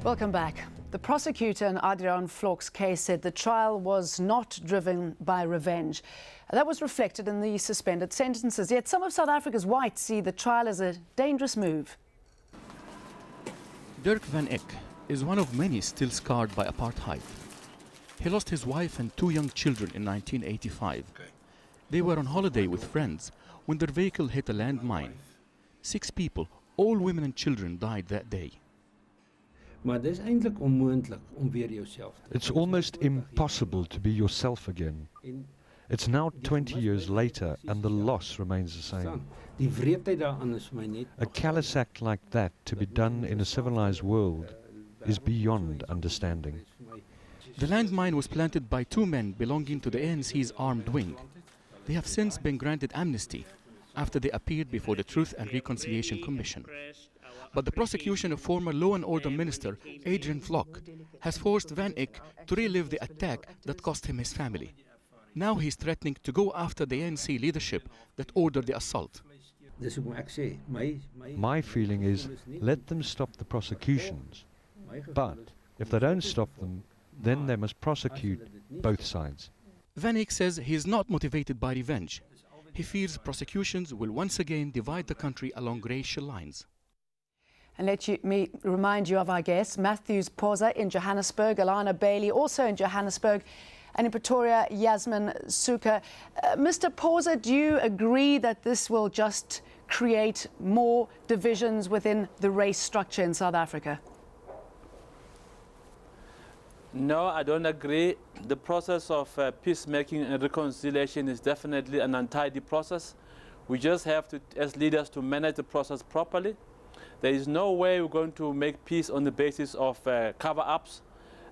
Welcome back. The prosecutor in Adriaan Vlok's case said the trial was not driven by revenge. That was reflected in the suspended sentences. Yet some of South Africa's whites see the trial as a dangerous move. Dirk van Eyck is one of many still scarred by apartheid. He lost his wife and 2 young children in 1985. They were on holiday with friends when their vehicle hit a landmine. 6 people, all women and children, died that day. It's almost impossible to be yourself again. It's now 20 years later and the loss remains the same. A callous act like that to be done in a civilized world is beyond understanding. The landmine was planted by 2 men belonging to the ANC's armed wing. They have since been granted amnesty after they appeared before the Truth and Reconciliation Commission. But the prosecution of former Law and Order Minister Adriaan Vlok has forced Van Eyck to relive the attack that cost him his family. Now he's threatening to go after the ANC leadership that ordered the assault. My feeling is, let them stop the prosecutions. But if they don't stop them, then they must prosecute both sides. Van Eyck says he is not motivated by revenge. He fears prosecutions will once again divide the country along racial lines. And me remind you of our guests, Matthews Poza in Johannesburg, Alana Bailey also in Johannesburg, and in Pretoria, Yasmin Suka. Mr. Poza, do you agree that this will just create more divisions within the race structure in South Africa? No, I don't agree. The process of peacemaking and reconciliation is definitely an untidy process. We just have to, as leaders, to manage the process properly. There is no way we're going to make peace on the basis of cover-ups.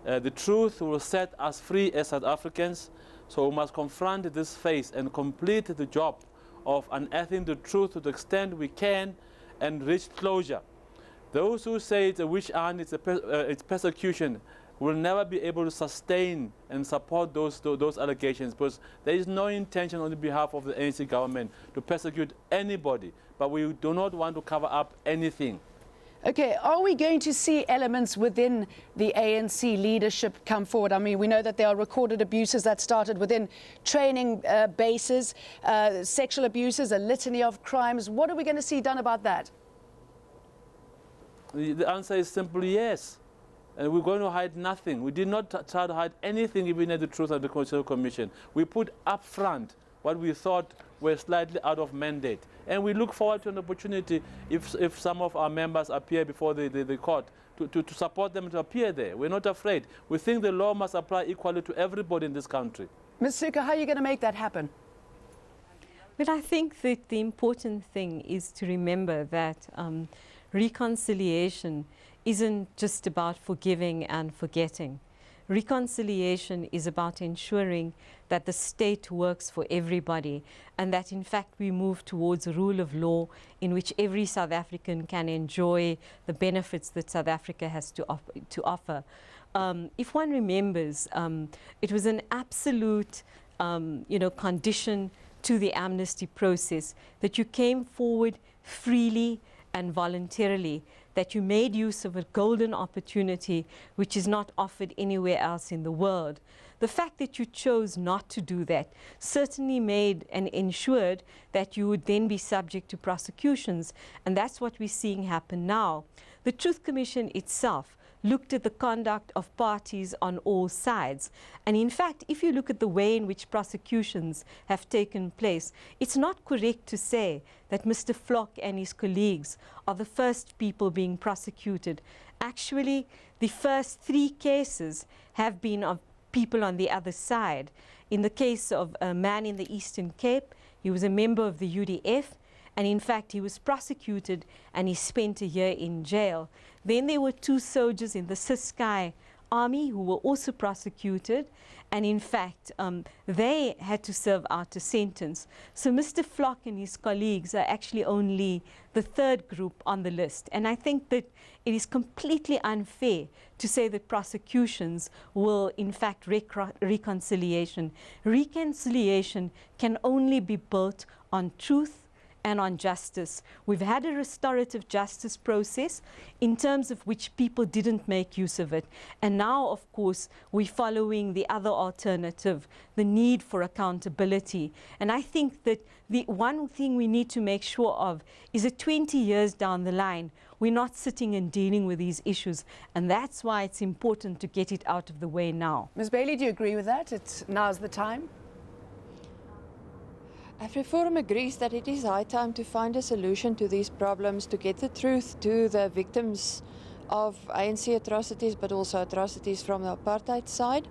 The truth will set us free as South Africans, so we must confront this phase and complete the job of unearthing the truth to the extent we can and reach closure. Those who say it's a witch hunt, it's persecution, will never be able to sustain and support those allegations, because there is no intention on the behalf of the ANC government to persecute anybody, but we do not want to cover up anything. Okay, are we going to see elements within the ANC leadership come forward? I mean, we know that there are recorded abuses that started within training bases, sexual abuses, a litany of crimes. What are we going to see done about that? The answer is simply yes. And we're going to hide nothing. We did not try to hide anything even at the Truth and Reconciliation Commission. We put up front what we thought were slightly out of mandate. And we look forward to an opportunity if some of our members appear before the court to support them to appear there. We're not afraid. We think the law must apply equally to everybody in this country. Ms. Suka, how are you going to make that happen? But I think that the important thing is to remember that reconciliation isn't just about forgiving and forgetting. Reconciliation is about ensuring that the state works for everybody and that in fact we move towards a rule of law in which every South African can enjoy the benefits that South Africa has to offer. If one remembers, it was an absolute condition to the amnesty process that you came forward freely and voluntarily, that you made use of a golden opportunity which is not offered anywhere else in the world. The fact that you chose not to do that certainly made and ensured that you would then be subject to prosecutions, and that's what we're seeing happen now. The Truth Commission itself looked at the conduct of parties on all sides. And in fact, if you look at the way in which prosecutions have taken place, it's not correct to say that Mr. Vlok and his colleagues are the first people being prosecuted. Actually, the first 3 cases have been of people on the other side. In the case of a man in the Eastern Cape, he was a member of the UDF, and in fact he was prosecuted and he spent a year in jail. Then there were 2 soldiers in the Ciskei army who were also prosecuted, and in fact they had to serve out a sentence. So Mr. Vlok and his colleagues are actually only the 3rd group on the list, and I think that it is completely unfair to say that prosecutions will in fact reconciliation. Reconciliation can only be built on truth and on justice. We've had a restorative justice process in terms of which people didn't make use of it. And now, of course, we're following the other alternative, the need for accountability. And I think that the one thing we need to make sure of is that 20 years down the line, we're not sitting and dealing with these issues. And that's why it's important to get it out of the way now. Ms. Bailey, do you agree with that? Now's the time? AfriForum agrees that it is high time to find a solution to these problems, to get the truth to the victims of ANC atrocities, but also atrocities from the apartheid side.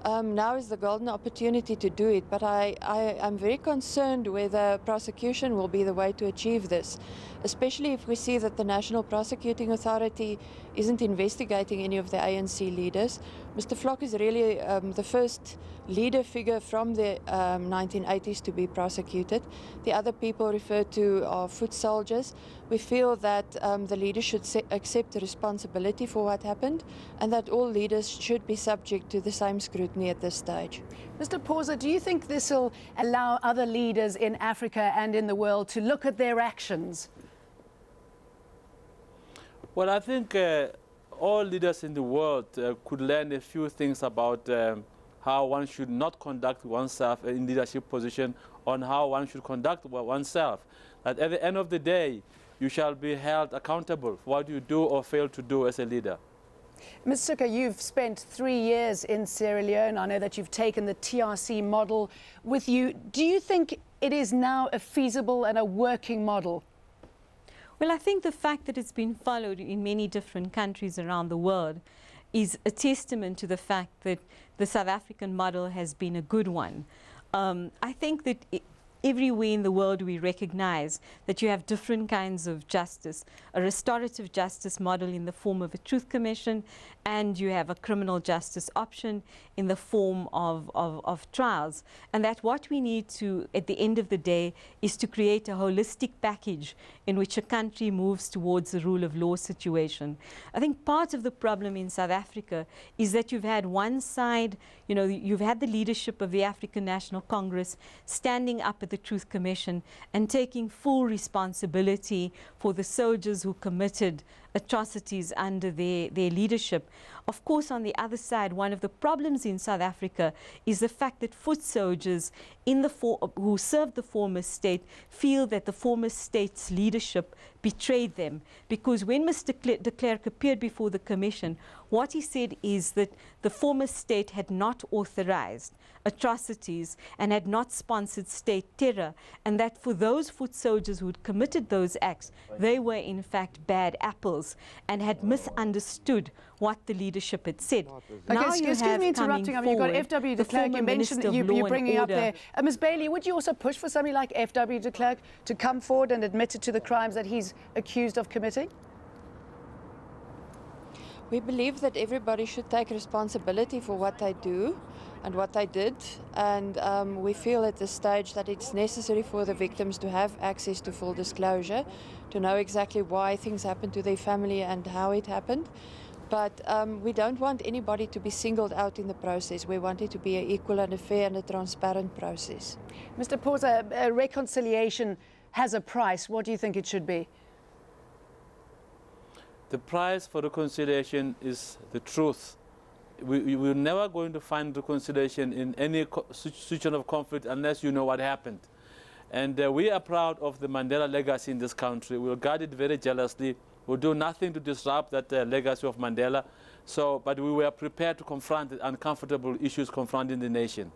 Now is the golden opportunity to do it, but I'm very concerned whether prosecution will be the way to achieve this, especially if we see that the National Prosecuting Authority isn't investigating any of the ANC leaders. Mr. Vlok is really the first leader figure from the 1980s to be prosecuted. The other people referred to are foot soldiers. We feel that the leaders should accept the responsibility for what happened, and that all leaders should be subject to the same scrutiny at this stage. Mr. Pauza, do you think this will allow other leaders in Africa and in the world to look at their actions? Well, I think all leaders in the world could learn a few things about how one should not conduct oneself in leadership position, on how one should conduct oneself. That at the end of the day, you shall be held accountable for what you do or fail to do as a leader. Ms. Suka, you've spent 3 years in Sierra Leone. I know that you've taken the TRC model with you. Do you think it is now a feasible and a working model? Well, I think the fact that it's been followed in many different countries around the world is a testament to the fact that the South African model has been a good one. I think that everywhere in the world we recognize that you have different kinds of justice, a restorative justice model in the form of a truth commission, and you have a criminal justice option in the form of trials. And that what we need to, at the end of the day, is to create a holistic package in which a country moves towards the rule of law situation. I think part of the problem in South Africa is that you've had one side, you know, you've had the leadership of the African National Congress standing up at the Truth Commission and taking full responsibility for the soldiers who committed atrocities under their leadership. Of course, on the other side, one of the problems in South Africa is the fact that foot soldiers who served the former state feel that the former state's leadership betrayed them. Because when Mr. de Klerk appeared before the commission, what he said is that the former state had not authorized atrocities and had not sponsored state terror, and that for those foot soldiers who had committed those acts, they were in fact bad apples and had misunderstood what the leadership had said. Okay, now excuse me interrupting. You've got F.W. de Klerk. You mentioned that you're bringing up there. Ms. Bailey, would you also push for somebody like F.W. de Klerk to come forward and admit to the crimes that he's accused of committing? We believe that everybody should take responsibility for what they do and what they did, and we feel at this stage that it's necessary for the victims to have access to full disclosure, to know exactly why things happened to their family and how it happened. But we don't want anybody to be singled out in the process. We want it to be an equal and a fair and a transparent process. Mr. Pauza, reconciliation has a price. What do you think it should be? The price for reconciliation is the truth. We're never going to find reconciliation in any situation of conflict unless you know what happened. And we are proud of the Mandela legacy in this country. We'll guard it very jealously. We'll do nothing to disrupt that legacy of Mandela. But we were prepared to confront the uncomfortable issues confronting the nation.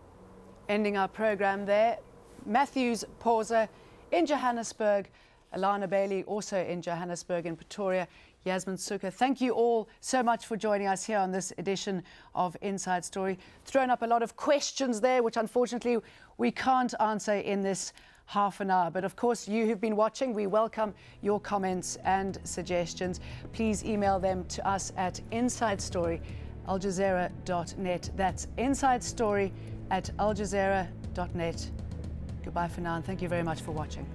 Ending our program there. Matthews Pauza in Johannesburg. Alana Bailey also in Johannesburg and Pretoria. Yasmin Suka, thank you all so much for joining us here on this edition of Inside Story. Thrown up a lot of questions there, which unfortunately we can't answer in this half an hour. But of course, you who've been watching, we welcome your comments and suggestions. Please email them to us at insidestory@aljazeera.net. That's insidestory@aljazeera.net. Goodbye for now, and thank you very much for watching.